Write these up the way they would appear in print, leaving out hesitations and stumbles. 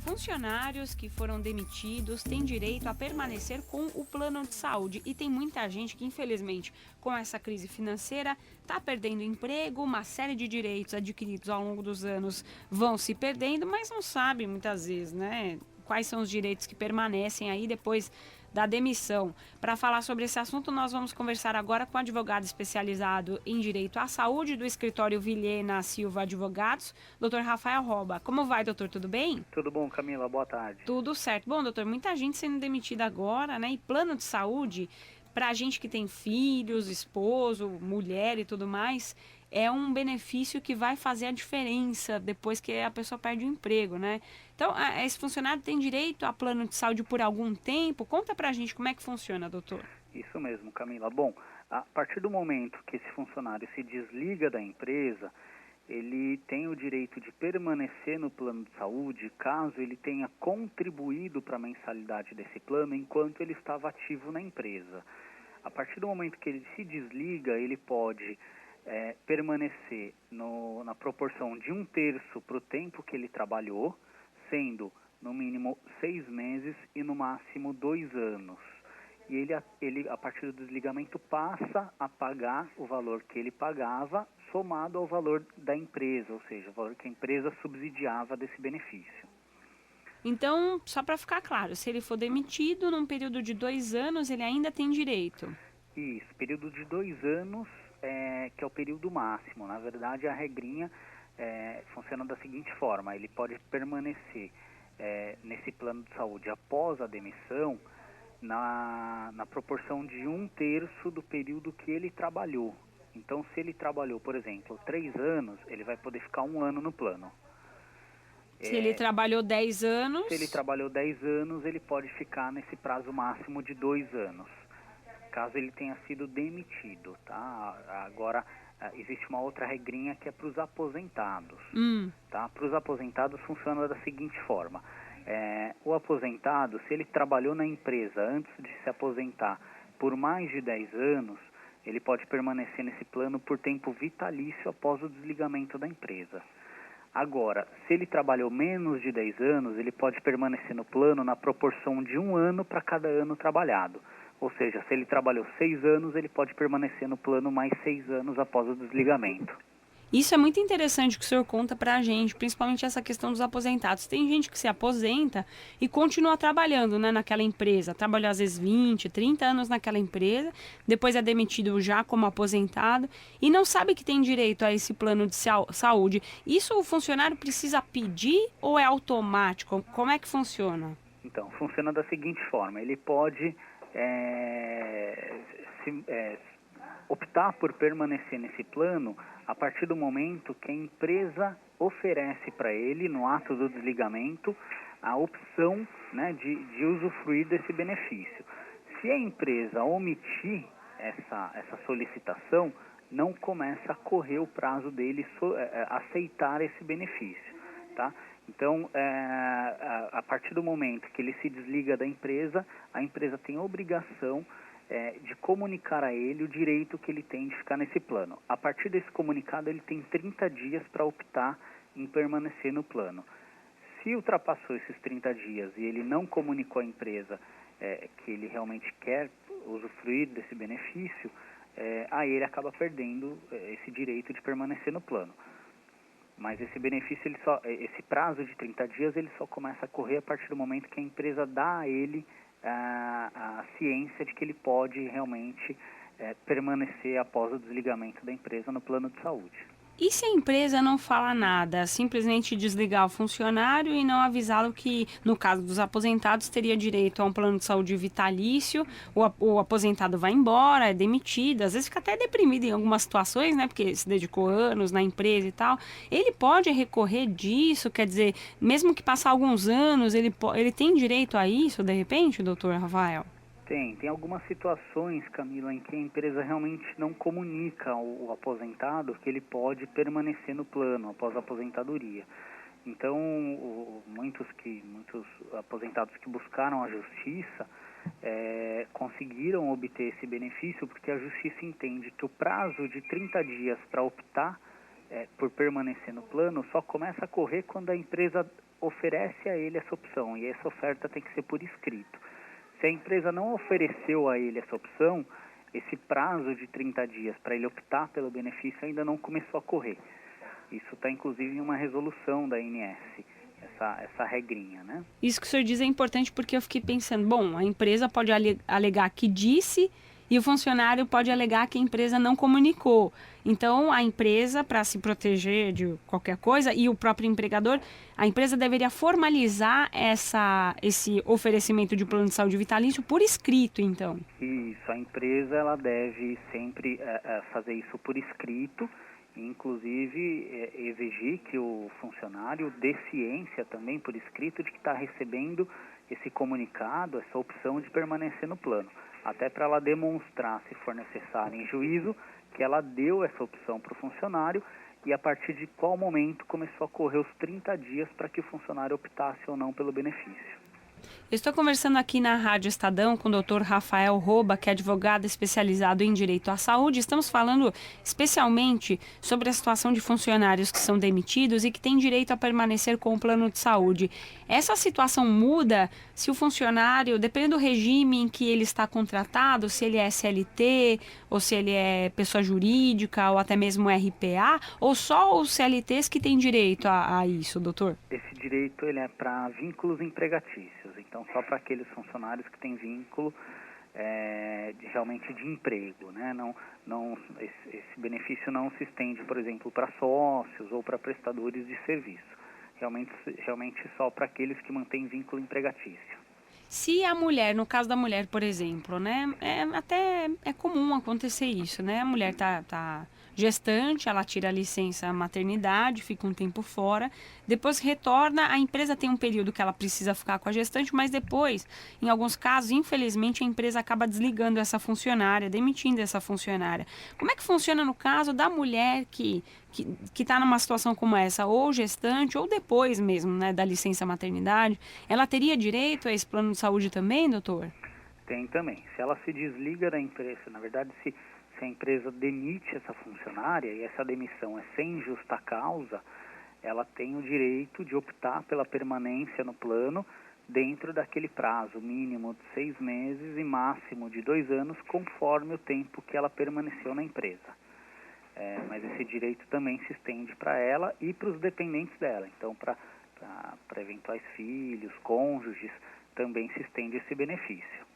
Funcionários que foram demitidos têm direito a permanecer com o plano de saúde. E tem muita gente que, infelizmente, com essa crise financeira, está perdendo emprego, uma série de direitos adquiridos ao longo dos anos vão se perdendo, mas não sabe muitas vezes, né? Quais são os direitos que permanecem aí depois da demissão. Para falar sobre esse assunto, nós vamos conversar agora com o advogado especializado em Direito à Saúde do escritório Vilhena Silva Advogados, Dr. Rafael Roba. Como vai, doutor? Tudo bem? Tudo bom, Camila? Boa tarde. Tudo certo. Bom, doutor, muita gente sendo demitida agora, né? E plano de saúde, para a gente que tem filhos, esposo, mulher e tudo mais, é um benefício que vai fazer a diferença depois que a pessoa perde o emprego, né? Então, esse funcionário tem direito a plano de saúde por algum tempo? Conta pra gente como é que funciona, doutor. Isso mesmo, Camila. Bom, a partir do momento que esse funcionário se desliga da empresa, ele tem o direito de permanecer no plano de saúde caso ele tenha contribuído para a mensalidade desse plano enquanto ele estava ativo na empresa. A partir do momento que ele se desliga, ele pode permanecer na proporção de 1/3 para o tempo que ele trabalhou, sendo no mínimo 6 meses e no máximo 2 anos. E ele, a partir do desligamento, passa a pagar o valor que ele pagava somado ao valor da empresa, ou seja, o valor que a empresa subsidiava desse benefício. Então, só para ficar claro, se ele for demitido num período de 2 anos, ele ainda tem direito. Isso, período de 2 anos, que é o período máximo. Na verdade, a regrinha funciona da seguinte forma: ele pode permanecer nesse plano de saúde após a demissão na proporção de 1/3 do período que ele trabalhou. Então, se ele trabalhou, por exemplo, 3 anos, ele vai poder ficar 1 ano no plano. Se ele trabalhou 10 Se ele anos, trabalhou 10 anos, ele pode ficar nesse prazo máximo de 2 anos, caso ele tenha sido demitido, tá? Agora, existe uma outra regrinha que é para os aposentados, tá? Para os aposentados funciona da seguinte forma: o aposentado, se ele trabalhou na empresa antes de se aposentar por mais de 10 anos, ele pode permanecer nesse plano por tempo vitalício após o desligamento da empresa. Agora, se ele trabalhou menos de 10 anos, ele pode permanecer no plano na proporção de 1 ano para cada ano trabalhado. Ou seja, se ele trabalhou 6 anos, ele pode permanecer no plano mais 6 anos após o desligamento. isso é muito interessante que o senhor conta pra gente, principalmente essa questão dos aposentados. Tem gente que se aposenta e continua trabalhando, né, naquela empresa. Trabalhou às vezes 20, 30 anos naquela empresa, depois é demitido já como aposentado e não sabe que tem direito a esse plano de saúde. Isso o funcionário precisa pedir ou é automático? Como é que funciona? Então, funciona da seguinte forma: ele pode é, se, é, optar por permanecer nesse plano a partir do momento que a empresa oferece para ele, no ato do desligamento, a opção, né, de usufruir desse benefício. Se a empresa omitir essa solicitação, não começa a correr o prazo dele aceitar esse benefício, tá? Então, a partir do momento que ele se desliga da empresa, a empresa tem a obrigação de comunicar a ele o direito que ele tem de ficar nesse plano. A partir desse comunicado, ele tem 30 dias para optar em permanecer no plano. Se ultrapassou esses 30 dias e ele não comunicou à empresa que ele realmente quer usufruir desse benefício, aí ele acaba perdendo esse direito de permanecer no plano. Mas esse benefício, esse prazo de 30 dias, ele só começa a correr a partir do momento que a empresa dá a ele a ciência de que ele pode realmente permanecer após o desligamento da empresa no plano de saúde. E se a empresa não fala nada, simplesmente desligar o funcionário e não avisá-lo que, no caso dos aposentados, teria direito a um plano de saúde vitalício, o aposentado vai embora, é demitido, às vezes fica até deprimido em algumas situações, né, porque se dedicou anos na empresa e tal, ele pode recorrer disso, quer dizer, mesmo que passar alguns anos, ele tem direito a isso, de repente, doutor Rafael? Tem algumas situações, Camila, em que a empresa realmente não comunica ao aposentado que ele pode permanecer no plano após a aposentadoria. Então, muitos aposentados que buscaram a justiça conseguiram obter esse benefício porque a justiça entende que o prazo de 30 dias para optar por permanecer no plano só começa a correr quando a empresa oferece a ele essa opção, e essa oferta tem que ser por escrito. Se a empresa não ofereceu a ele essa opção, esse prazo de 30 dias para ele optar pelo benefício ainda não começou a correr. Isso está inclusive em uma resolução da ANS, essa regrinha, né? Isso que o senhor diz é importante porque eu fiquei pensando, bom, a empresa pode alegar que disse e o funcionário pode alegar que a empresa não comunicou. Então, a empresa, para se proteger de qualquer coisa, e o próprio empregador, a empresa deveria formalizar esse oferecimento de plano de saúde vitalício por escrito, então. Isso, a empresa ela deve sempre fazer isso por escrito, inclusive exigir que o funcionário dê ciência também por escrito de que está recebendo esse comunicado, essa opção de permanecer no plano, até para ela demonstrar, se for necessário, em juízo, que ela deu essa opção para o funcionário e a partir de qual momento começou a correr os 30 dias para que o funcionário optasse ou não pelo benefício. Eu estou conversando aqui na Rádio Estadão com o Dr. Rafael Roba, que é advogado especializado em direito à saúde. Estamos falando especialmente sobre a situação de funcionários que são demitidos e que têm direito a permanecer com o plano de saúde. Essa situação muda se o funcionário, dependendo do regime em que ele está contratado, se ele é CLT, ou se ele é pessoa jurídica, ou até mesmo RPA, ou só os CLTs que têm direito a isso, doutor? Esse direito ele é para vínculos empregatícios, então só para aqueles funcionários que têm vínculo realmente de emprego, né? Esse benefício não se estende, por exemplo, para sócios ou para prestadores de serviço. Realmente só para aqueles que mantêm vínculo empregatício. Se a mulher, no caso da mulher, por exemplo, né, até é comum acontecer isso, né? A mulher tá gestante, ela tira a licença maternidade, fica um tempo fora, depois retorna, a empresa tem um período que ela precisa ficar com a gestante, mas depois, em alguns casos, infelizmente, a empresa acaba desligando essa funcionária, demitindo essa funcionária. Como é que funciona no caso da mulher que está numa situação como essa, ou gestante, ou depois mesmo, né, da licença maternidade? Ela teria direito a esse plano de saúde também, doutor? Tem também. Se ela se desliga da empresa, na verdade, se a empresa demite essa funcionária e essa demissão é sem justa causa, ela tem o direito de optar pela permanência no plano dentro daquele prazo mínimo de 6 meses e máximo de 2 anos, conforme o tempo que ela permaneceu na empresa. Mas esse direito também se estende para ela e para os dependentes dela. Então, para eventuais filhos, cônjuges, também se estende esse benefício.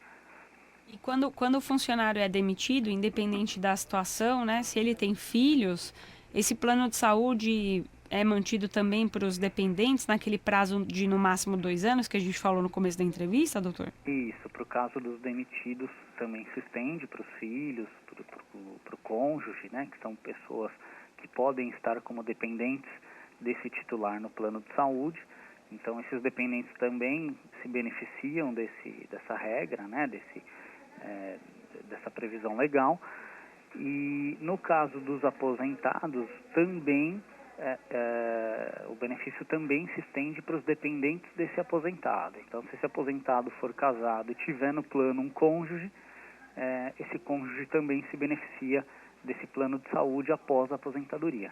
E quando o funcionário é demitido, independente da situação, né, se ele tem filhos, esse plano de saúde é mantido também para os dependentes naquele prazo de no máximo 2 anos que a gente falou no começo da entrevista, doutor? Isso, para o caso dos demitidos também se estende para os filhos, para o cônjuge, né, que são pessoas que podem estar como dependentes desse titular no plano de saúde. Então, esses dependentes também se beneficiam dessa regra, né, dessa previsão legal. E no caso dos aposentados, também o benefício também se estende para os dependentes desse aposentado. Então, se esse aposentado for casado e tiver no plano um cônjuge, esse cônjuge também se beneficia desse plano de saúde após a aposentadoria.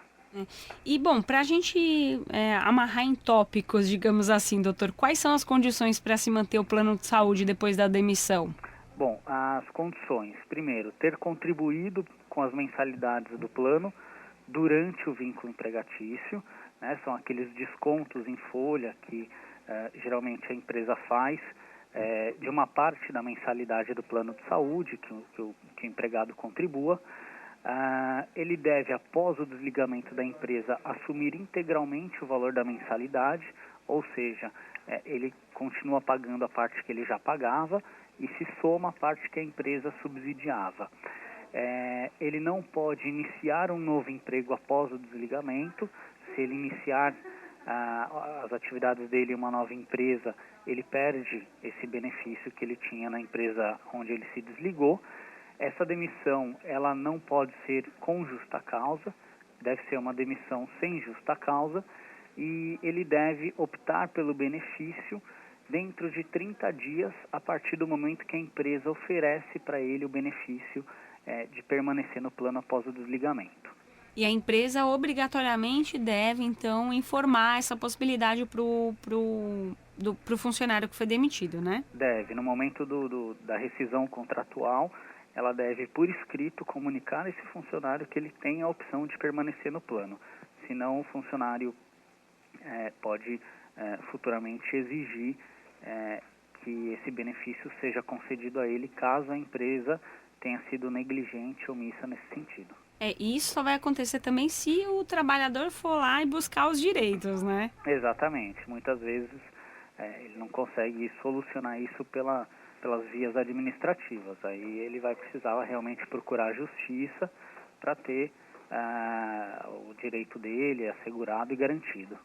E, bom, para a gente amarrar em tópicos, digamos assim, doutor, quais são as condições para se manter o plano de saúde depois da demissão? Bom, as condições. Primeiro, ter contribuído com as mensalidades do plano durante o vínculo empregatício, né? São aqueles descontos em folha que geralmente a empresa faz de uma parte da mensalidade do plano de saúde que o empregado contribua. Ele deve, após o desligamento da empresa, assumir integralmente o valor da mensalidade, ou seja, ele continua pagando a parte que ele já pagava e se soma a parte que a empresa subsidiava. Ele não pode iniciar um novo emprego após o desligamento. Se ele iniciar as atividades dele em uma nova empresa, ele perde esse benefício que ele tinha na empresa onde ele se desligou. Essa demissão, ela não pode ser com justa causa, deve ser uma demissão sem justa causa, e ele deve optar pelo benefício dentro de 30 dias a partir do momento que a empresa oferece para ele o benefício de permanecer no plano após o desligamento. E a empresa obrigatoriamente deve, então, informar essa possibilidade pro funcionário que foi demitido, né? Deve, no momento da rescisão contratual, ela deve, por escrito, comunicar a esse funcionário que ele tem a opção de permanecer no plano. Senão, o funcionário pode futuramente exigir que esse benefício seja concedido a ele caso a empresa tenha sido negligente ou omissa nesse sentido. E isso só vai acontecer também se o trabalhador for lá e buscar os direitos, né? Exatamente. Muitas vezes ele não consegue solucionar isso pelas vias administrativas. Aí ele vai precisar realmente procurar a justiça para ter o direito dele assegurado e garantido.